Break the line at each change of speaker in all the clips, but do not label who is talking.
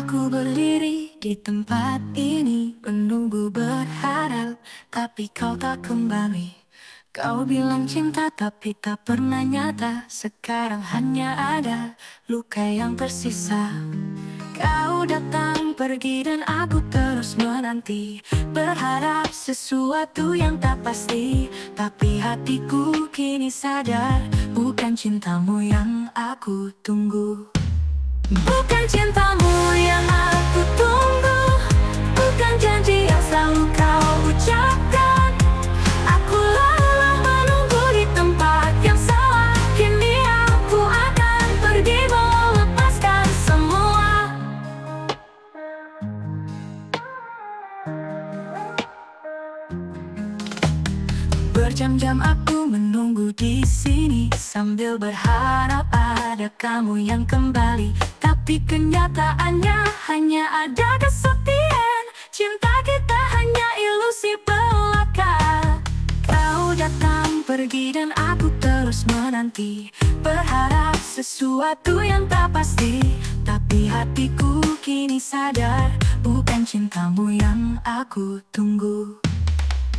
Aku berdiri di tempat ini, menunggu berharap, tapi kau tak kembali. Kau bilang cinta tapi tak pernah nyata. Sekarang hanya ada luka yang tersisa. Kau datang pergi dan aku terus menanti, berharap sesuatu yang tak pasti. Tapi hatiku kini sadar, bukan cintamu yang aku tunggu. Bukan cintamu yang aku tunggu, bukan janji yang selalu kau ucapkan. Aku lelah menunggu di tempat yang salah. Kini aku akan pergi melepaskan semua. Berjam-jam aku menunggu di sini, sambil berharap ada kamu yang kembali. Tapi kenyataannya hanya ada kesepian. Cinta kita hanya ilusi belaka. Kau datang pergi dan aku terus menanti, berharap sesuatu yang tak pasti. Tapi hatiku kini sadar, bukan cintamu yang aku tunggu.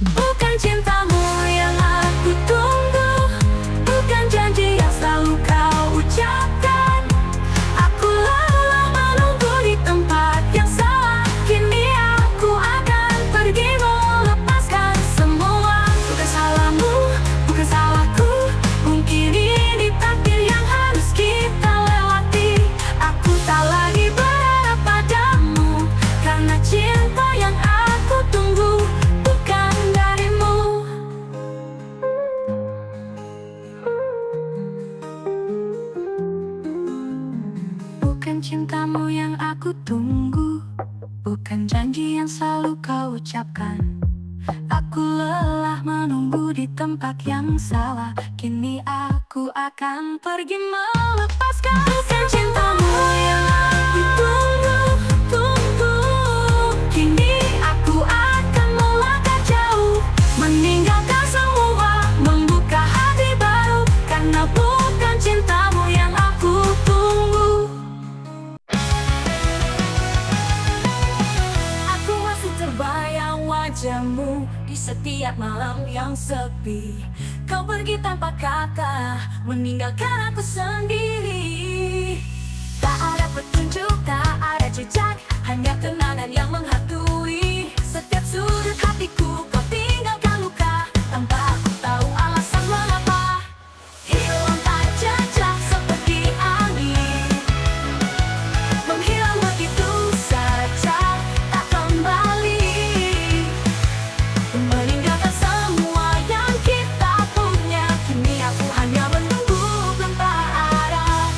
Bukan cintamu yang aku tunggu, bukan janji yang selalu kau ucapkan. Aku lelah menunggu di tempat yang salah. Kini aku akan pergi melepaskan semua. Bukan salahmu, bukan salahku, mungkin ini takdir yang harus kita lewati. Aku tak lagi berharap padamu, karena cinta yang aku tunggu bukan darimu. Bukan cintamu yang aku tunggu, bukan janji yang selalu kau ucapkan. Aku lelah menunggu di tempat yang salah. Kini aku akan pergi melepaskan. Bukan cintamu yang aku tunggu, tunggu. Kini aku akan melangkah jauh, meninggalkan semua, membuka hati baru. Karena bukan cintamu yang aku tunggu. Aku masih terbayang wajahmu di setiap malam yang sepi. Kau pergi tanpa kata, meninggalkan aku sendiri. Tak ada petunjuk, tak ada jejak, hanya kenangan yang menghantui. Setiap sudut hatiku kau tinggalkan luka, tanpa aku tahu alasan mengapa. Hilang tak jejak seperti angin, menghilang begitu saja, tak kembali. Meninggalkan semua yang kita punya. Kini aku hanya menunggu tanpa arah.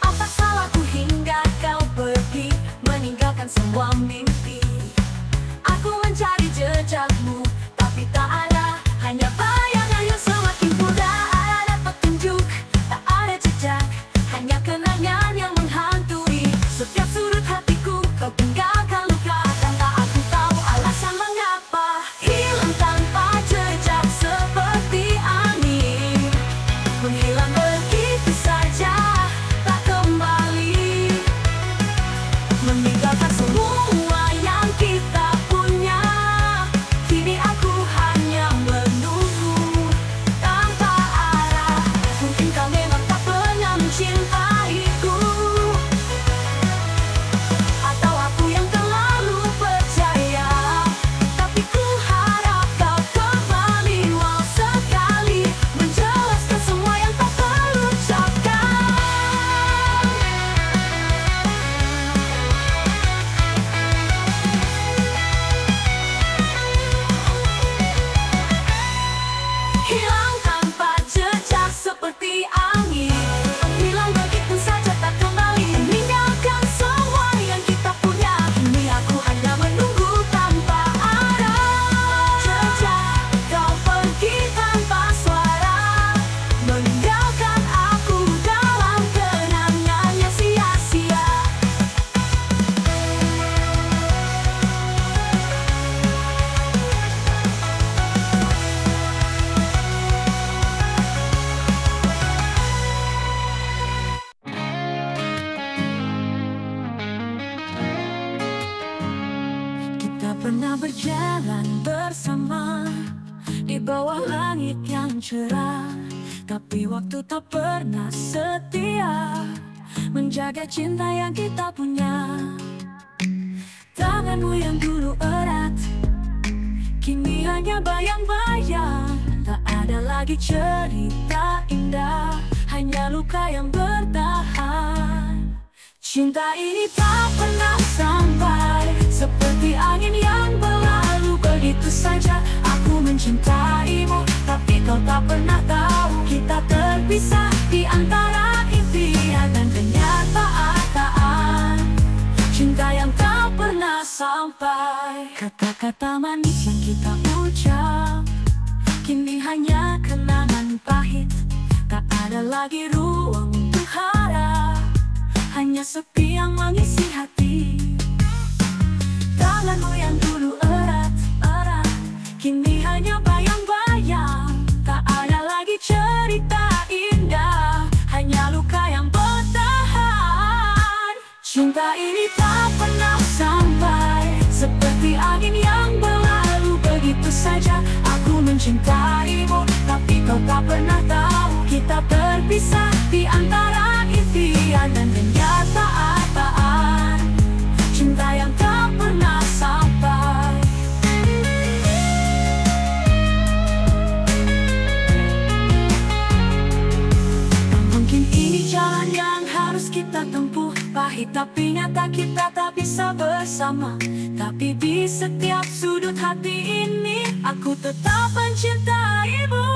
Apa salahku hingga kau pergi? berjalan bersama di bawah langit yang cerah, tapi waktu tak pernah setia menjaga cinta yang kita punya. Tanganmu yang dulu erat kini hanya bayang-bayang. Tak ada lagi cerita indah, hanya luka yang bertahan. Cinta ini tak pernah sampai, seperti angin yang berlalu begitu saja. Aku mencintaimu, tapi kau tak pernah tahu. Kita terpisah di antara impian dan kenyataan. Cinta yang tak pernah sampai. Kata-kata manis yang kita ucap kini hanya kenangan pahit. Tak ada lagi ruang untuk harap, hanya sepi yang mengisi hati. Tanganmu yang dulu erat-erat kini hanya bayang-bayang. Tak ada lagi cerita indah, hanya luka yang bertahan. Cinta ini tak pernah sampai, seperti angin yang berlalu begitu saja. Aku mencintaimu, tapi kau tak pernah tahu. Kita terpisah di antara impian dan kenyataan. Cinta yang tak pernah sampai. Mungkin ini jalan yang harus kita tempuh, pahit tapi nyata kita tak bisa bersama. Tapi di setiap sudut hati ini aku tetap mencintaimu.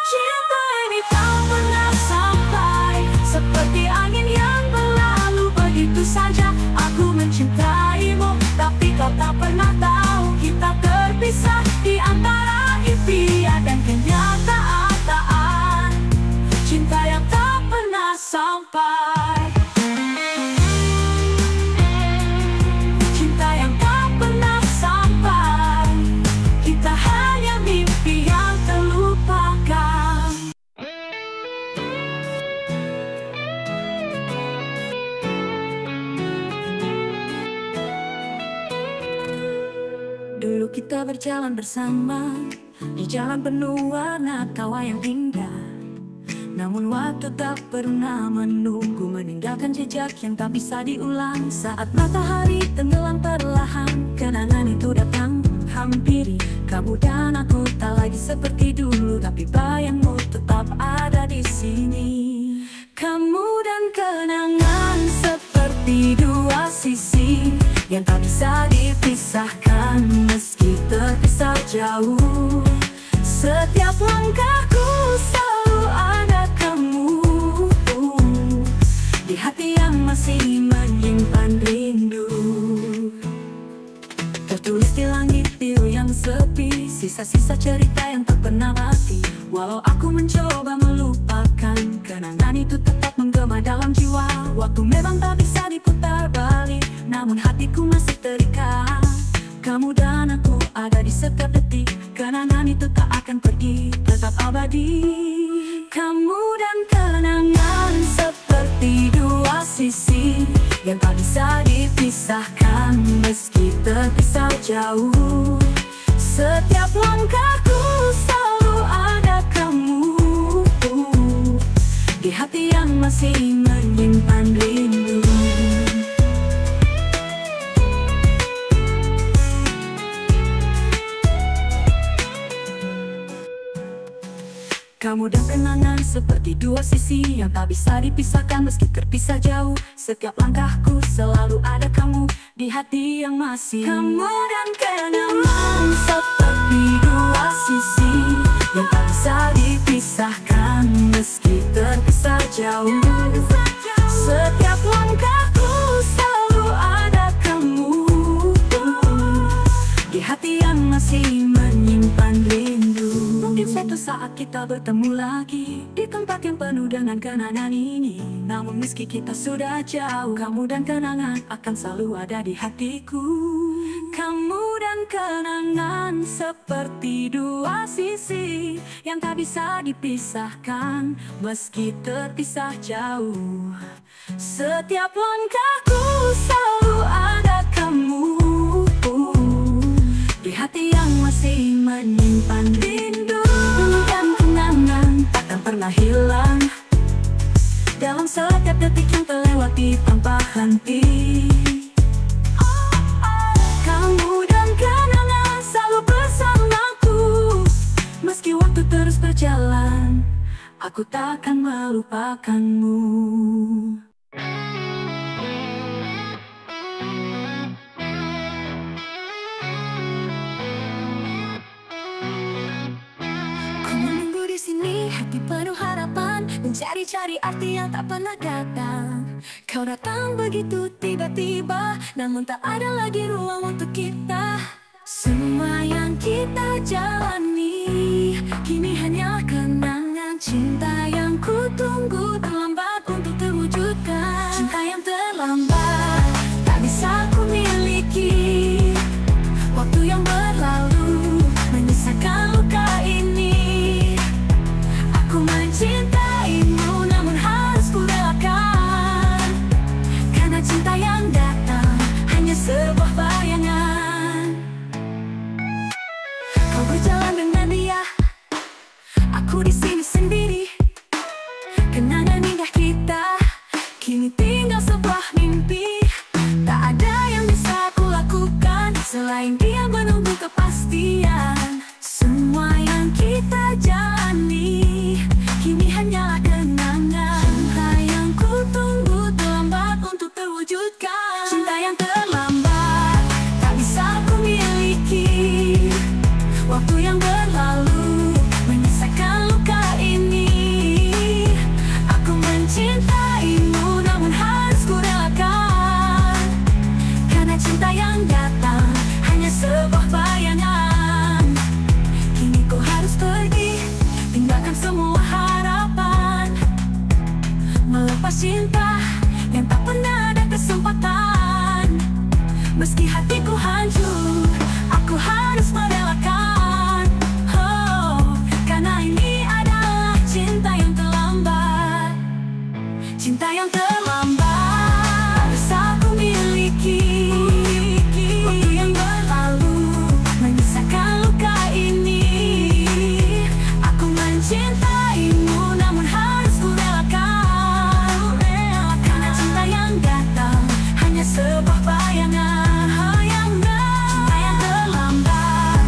Cinta ini tak pernah sampai, seperti angin yang berlalu begitu saja. Aku mencintaimu, tapi kau tak pernah tahu. Kita terpisah di antara impian dan kenyataan. Cinta yang tak pernah sampai. Cinta yang tak pernah sampai. Kita hanya mimpi yang terlupakan. Dulu kita berjalan bersama di jalan penuh warna tawa yang indah. Namun waktu tak pernah menunggu, meninggalkan jejak yang tak bisa diulang. Saat matahari tenggelam perlahan, kenangan itu datang hampiri kamu dan aku. Tak lagi seperti dulu, tapi bayangmu tetap ada di sini. Kamu dan kenangan seperti dua sisi yang tak bisa dipisahkan meski terpisah jauh. Setiap langkahku selalu ada kamu di hati yang masih menyimpan rindu. Tertulis di langit biru yang sepi, sisa-sisa cerita yang tak pernah mati. Walau aku mencoba melupakan, kenangan itu tetap menggema dalam jiwa. Waktu memang tak bisa diputar balik, namun hatiku masih terikat. Kamu dan aku ada di setiap detik, kenangan itu tak akan pergi, tetap abadi. Kamu dan kenangan seperti dua sisi yang tak bisa dipisahkan meski terpisah jauh. Setiap langkahku selalu ada kamu di hati yang masih menyimpan rindu. Kamu dan kenangan seperti dua sisi yang tak bisa dipisahkan meski terpisah jauh. Setiap langkahku selalu ada kamu di hati yang masih. Kamu dan kenangan seperti dua sisi yang tak bisa dipisahkan meski terpisah jauh. Setiap langkahku selalu ada kamu di hati yang masih menyimpan rindu. Mungkin suatu saat kita bertemu lagi di tempat yang penuh dengan kenangan ini. Namun meski kita sudah jauh, kamu dan kenangan akan selalu ada di hatiku. Kamu dan kenangan seperti dua sisi yang tak bisa dipisahkan meski terpisah jauh. Setiap langkahku selalu ada kamu menyimpan rindu dan kenangan takkan pernah hilang dalam setiap detik yang terlewati tanpa henti. Kamu dan kenangan selalu bersamaku, meski waktu terus berjalan, aku takkan melupakanmu. Hati penuh harapan, mencari-cari arti yang tak pernah datang. Kau datang begitu tiba-tiba, namun tak ada lagi ruang untuk kita. Semua yang kita jalani kini hanya kenangan. Cinta yang ku tunggu terlambat untuk terwujudkan. Cinta yang terlambat tak bisa ku miliki. Waktu yang berlalu menyisakan luka ini. Aku mencintaimu namun harus ku relakan, karena cinta yang datang hanya sebuah bayangan. Kau berjalan dengan dia, aku di sini sendiri. Kenangan indah kita kini tinggal sebuah mimpi. Tak ada yang bisa aku lakukan selain dia menunggu kepastian. Semua yang kita jalani kini hanyalah kenangan. Cinta yang ku tunggu terlambat untuk terwujudkan. Cinta yang terlambat tak bisa ku miliki. Waktu yang berlalu menyisakan luka ini. Aku mencintaimu namun harus ku relakan, karena cinta yang datang hanya sebuah bayangan. Kini ku harus pergi, tinggalkan semua harapan, melepas cinta yang tak pernah ada kesempatan. Meski hatiku hancur, aku harus merelakan. Oh, karena ini adalah cinta yang terlambat. Cinta yang terlambat bisa ku miliki. Waktu yang berlalu menyisakan luka ini. Aku mencintaimu namun harus ku relakan, karena cinta yang datang hanya sebuah bayangan. Cinta yang terlambat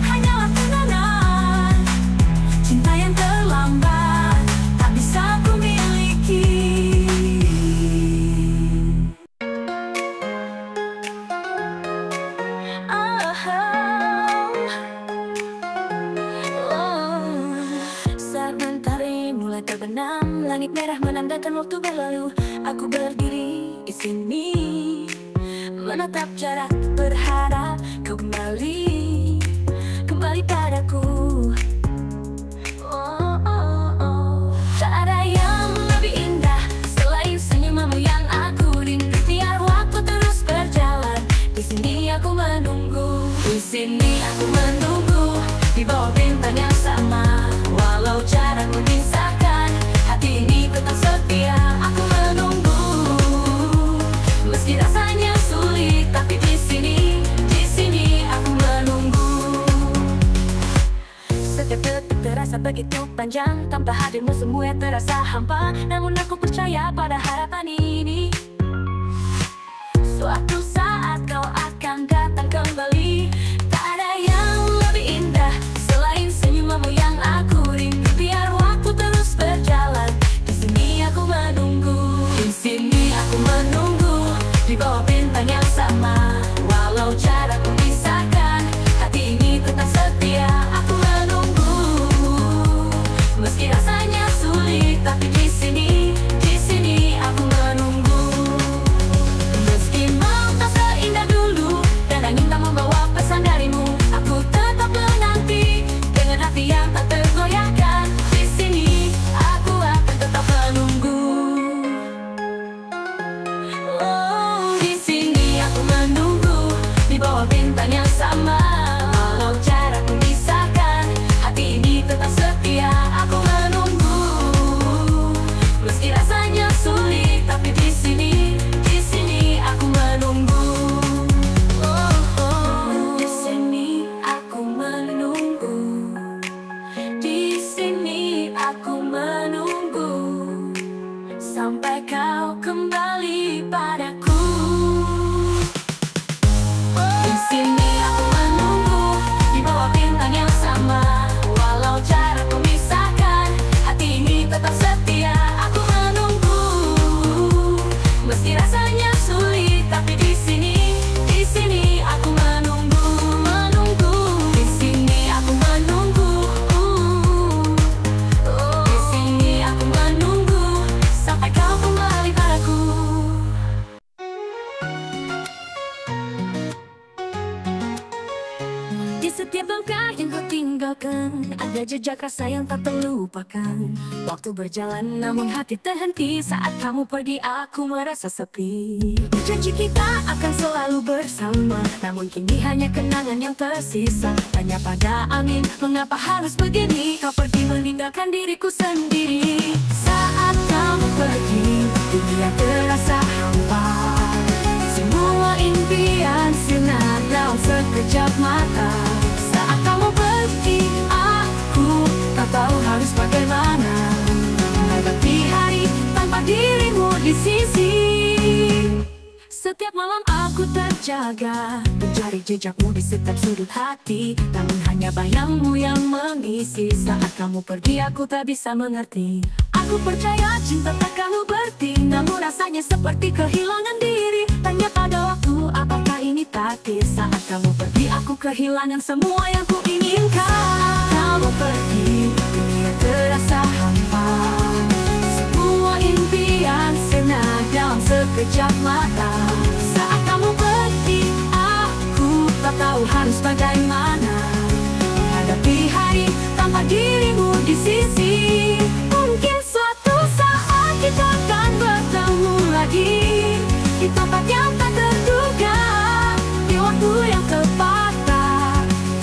hanyalah kenangan. Cinta yang terlambat tak bisa ku miliki. Saat mentari mulai terbenam, langit merah menandakan waktu berlalu. Aku berdiri di sini, menatap jarak, berharap kau kembali padaku. Oh, oh, oh. Tak ada yang lebih indah selain senyumanmu yang aku rindu. Biar waktu terus berjalan, di sini aku menunggu. Di sini aku menunggu, di bawah bintang yang sama. Walau jarak memisahkan, hati ini tetap setia. Aku menunggu, meski rasanya sulit, tapi di sini aku menunggu. Setiap detik terasa begitu panjang, tanpa hadirmu semua terasa hampa. Namun aku percaya pada harapan ini. Suatu saat kau akan datang kembali. Tak ada yang lebih indah selain senyumanmu yang aku rindu. Biar waktu terus berjalan, di sini aku menunggu. Di sini aku menunggu, di bawah bintang yang sama. Walau jarak memisahkan, hati ini tetap setia. Aku menunggu, meski rasanya sulit, tapi di sini aku menunggu. Meski mau tak Di setiap langkah yang kau tinggalkan, ada jejak rasa yang tak terlupakan. Waktu berjalan namun hati terhenti. Saat kamu pergi aku merasa sepi. Janji kita akan selalu bersama, namun kini hanya kenangan yang tersisa. Tanya pada angin, mengapa harus begini? Kau pergi meninggalkan diriku sendiri. Saat kamu pergi, dunia terasa hampa. Semua impian sirna dalam sekejap mata. Saat kamu pergi, aku tak tahu harus bagaimana menghadapi hari tanpa dirimu di sisi. Setiap malam aku terjaga, mencari jejakmu di setiap sudut hati. Namun hanya bayangmu yang mengisi. Saat kamu pergi aku tak bisa mengerti. Aku percaya cinta takkan berhenti, namun rasanya seperti kehilangan diri. Tanya pada waktu, apakah ini takdir? Saat kamu pergi aku kehilangan semua yang ku inginkan. Saat kamu pergi, dunia terasa hampa. Semua impian sirna dalam sekejap mata. Saat kamu pergi, aku tak tahu harus bagaimana menghadapi hari tanpa dirimu di sisi. Mungkin suatu saat kita akan bertemu lagi di tempat yang tak terduga, di waktu yang tepat.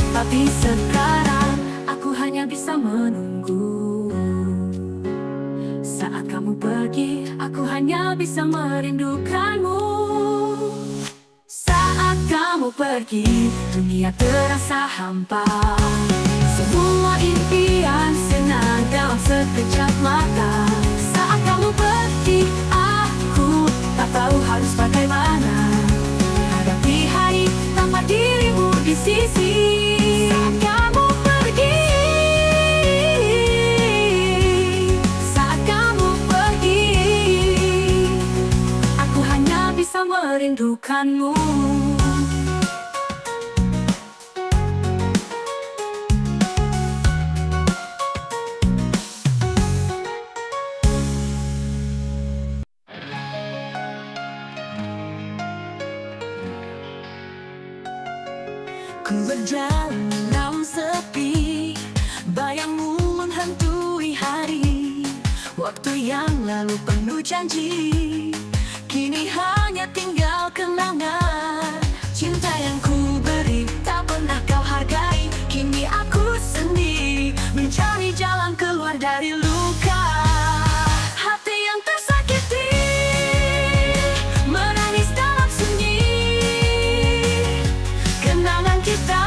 Tapi sekarang aku hanya bisa menunggu. Saat kamu pergi, aku hanya bisa merindukanmu. Saat kamu pergi, dunia terasa hampa. Semua impian sirna dalam sekejap mata. Saat kamu pergi, aku tak tahu harus bagaimana menghadapi hari tanpa dirimu di sisi. Saat kamu pergi, saat kamu pergi, aku hanya bisa merindukanmu. Ku berjalan dalam sepi, bayangmu menghantui hari. Waktu yang lalu penuh janji, kini hanya tinggal kenangan. Cinta yang ku beri tak pernah kau hargai. Kini aku sendiri mencari jalan keluar dari luka. Hati yang tersakiti menangis dalam sunyi. Kenangan kita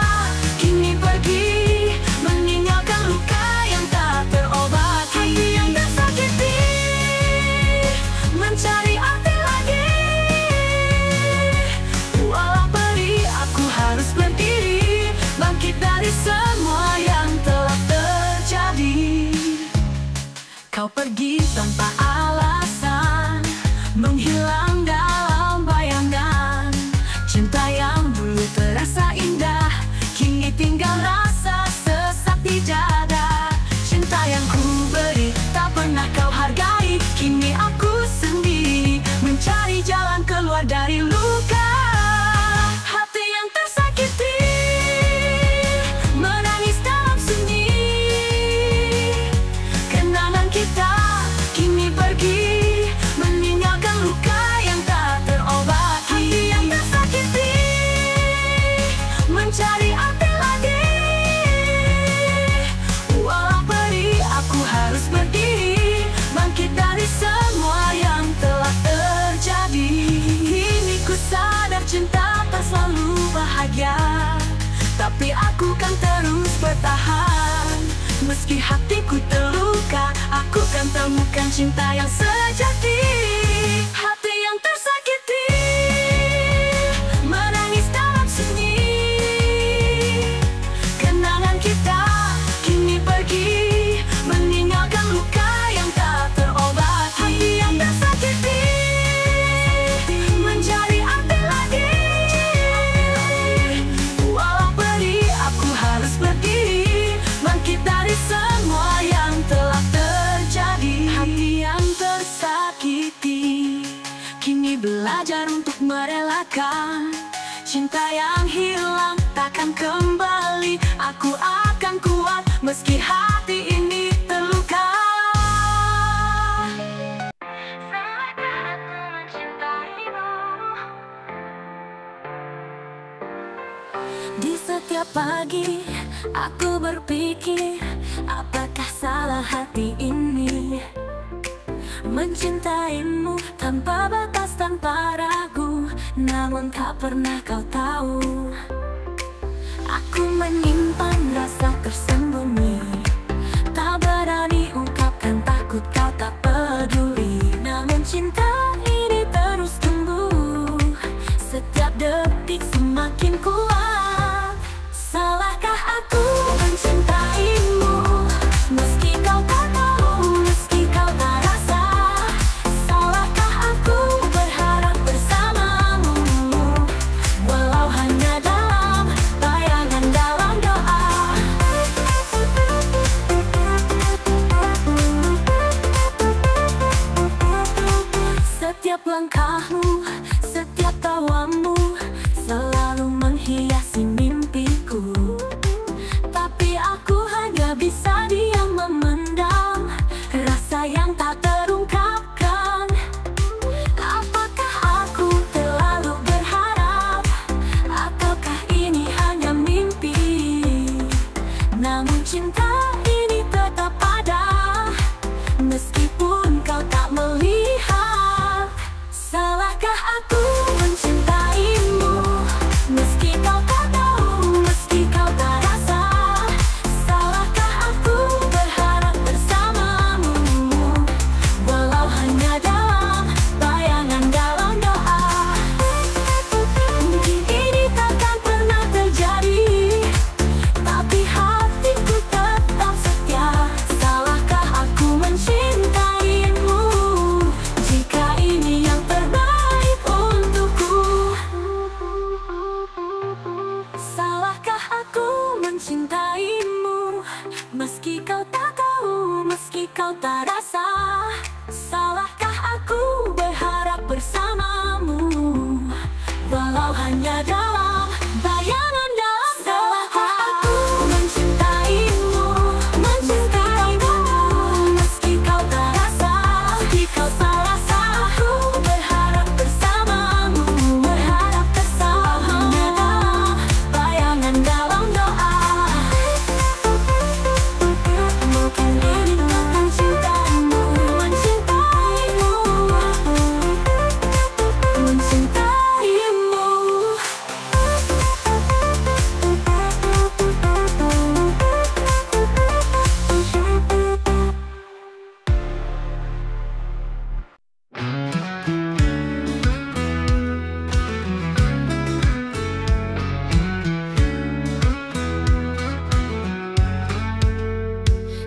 kini pergi meninggalkan luka yang tak terobati. Hati yang tersakiti mencari arti lagi. Walau perih aku harus berdiri, bangkit dari semua yang telah terjadi. Kau pergi tanpa alasan, menghilang dalam bayangan. Cinta yang dulu terasa indah, kini tinggal rasa sesak di dada. Cinta yang ku beri tak pernah kau hargai. Kini aku sendiri mencari jalan keluar dari luka. Hati yang tersakiti menangis dalam sunyi. Kenangan kita kini pergi meninggalkan luka yang tak terobati. Hati yang tersakiti mencari arti lagi. Walau perih aku harus berdiri, bangkit dari semua yang telah terjadi. Kini ku sadar cinta tak selalu bahagia, tapi aku kan terus bertahan. Meski hatiku terluka, aku kan temukan cinta yang sejati. Hati yang tersakiti menangis dalam sunyi. Kenangan kita kini pergi meninggalkan luka yang tak terobati. Hati yang tersakiti mencari arti lagi. Walau perih aku harus berdiri, bangkit dari semua yang telah terjadi. Hati yang tersakiti kini belajar untuk merelakan. Cinta yang hilang takkan kembali. aku akan kuat meski hati ini terluka. Salahkah aku mencintaimu? Di setiap pagi aku berpikir, apakah salah hati ini mencintaimu tanpa batas, tanpa ragu. Namun tak pernah kau tahu, aku menyimpan rasa tersembunyi, tak berani ungkapkan, takut kau tak peduli. Namun cinta ini terus tumbuh, setiap detik semakin kuat. Salahkah aku mencintaimu meski kau tak tahu, meski kau tak rasa? Salahkah aku berharap bersamamu, walau hanya dalam bayangan, dalam doa? Setiap langkahmu, setiap tawamu selalu menghiasi mimpiku, tapi aku hanya bisa diam memendam rasa yang tak terungkapkan. Apakah aku terlalu berharap, ataukah ini hanya mimpi? Namun cinta ini tetap ada, meskipun kau tak melihat. Salahkah aku mencintaimu meski kau tak tahu, meski kau tak rasa? Salahkah aku berharap bersamamu, walau hanya dalam bayangan, dalam doa? Mungkin ini takkan pernah terjadi, tapi hatiku tetap setia. Salahkah aku mencintaimu jika ini yang terbaik untukku? Salahkah aku mencintaimu meski kau tak tahu, meski kau tak rasa? Salahkah aku berharap bersamamu, walau hanya dalam bayangan, dalam doa? Salahkah aku mencintaimu, mencintaimu meski kau tak rasa, meski kau tak rasa? Aku berharap bersamamu, berharap bersamamu, hanya dalam bayangan, dalam doa. Mungkin ini takkan cintamu, mencintaimu, mencintaimu.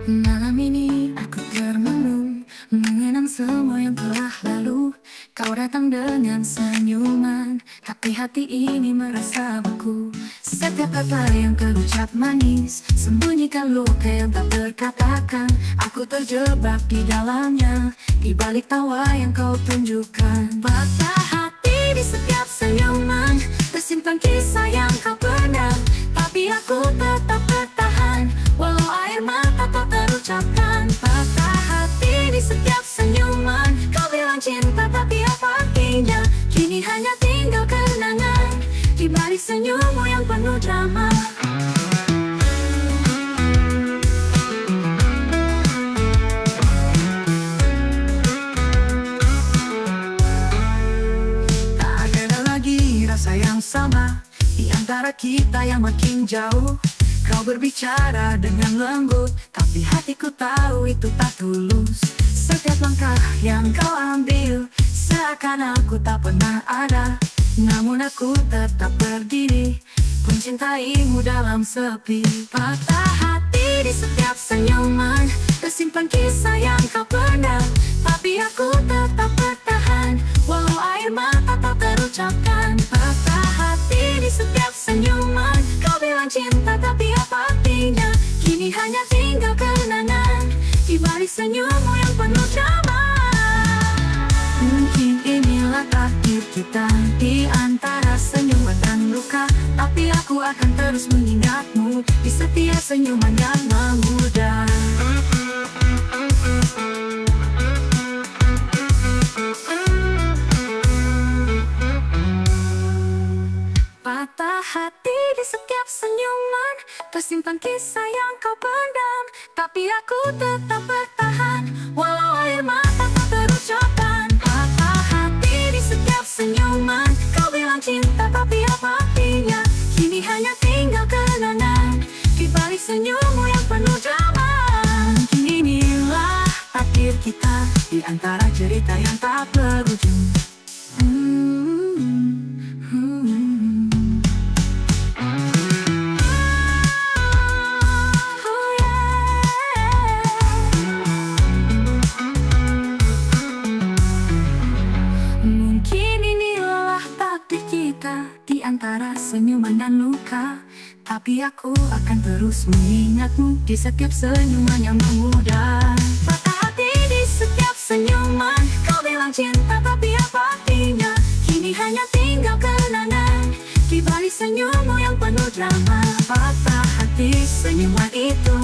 Malam ini aku termenung, mengenang semua yang telah lalu. Kau datang dengan senyuman, tapi hati ini merasa beku. Setiap kata yang terucap manis, sembunyikan luka yang tak terkatakan. Aku terjebak di dalamnya, di balik tawa yang kau tunjukkan. Patah hati di setiap senyuman, tersimpan kisah yang kau pendam, tapi aku tetap bertahan, walau air mata tak terucapkan. Patah hati di setiap senyuman, kau bilang cinta tapi apa artinya? Kini hanya tinggal kenangan di balik senyummu yang penuh drama. Tak ada lagi rasa yang sama di antara kita yang makin jauh. Kau berbicara dengan lembut, tapi hatiku tahu itu tak tulus. Setiap langkah yang kau ambil, seakan aku tak pernah ada. Namun aku tetap berdiri, mencintaimu dalam sepi. Patah hati di setiap senyuman, tersimpan kisah yang kau pendam, tapi aku tetap bertahan, walau air mata tak terucapkan. Patah hati di setiap senyuman, kau bilang cinta tapi apa artinya? Kini hanya tinggal kenangan di balik senyummu yang penuh drama. Mungkin inilah takdir kita, di antara senyuman dan luka, tapi aku akan terus mengingatmu. mengingatmu di setiap senyuman yang memudar. Patah hati di setiap senyuman, tersimpan kisah yang kau pendam. Tapi aku tetap bertahan, walau air mata tak terucapkan. Patah hati di setiap senyuman, kau bilang cinta tapi apa artinya? Kini hanya tinggal kenangan di balik senyummu yang penuh drama. Mungkin inilah takdir kita di antara cerita yang tak berujung. Di antara senyuman dan luka, tapi aku akan terus mengingatmu di setiap senyuman yang memudar. Patah hati di setiap senyuman, kau bilang cinta tapi apa artinya? Kini hanya tinggal kenangan di balik senyummu yang penuh drama. Patah hati senyuman itu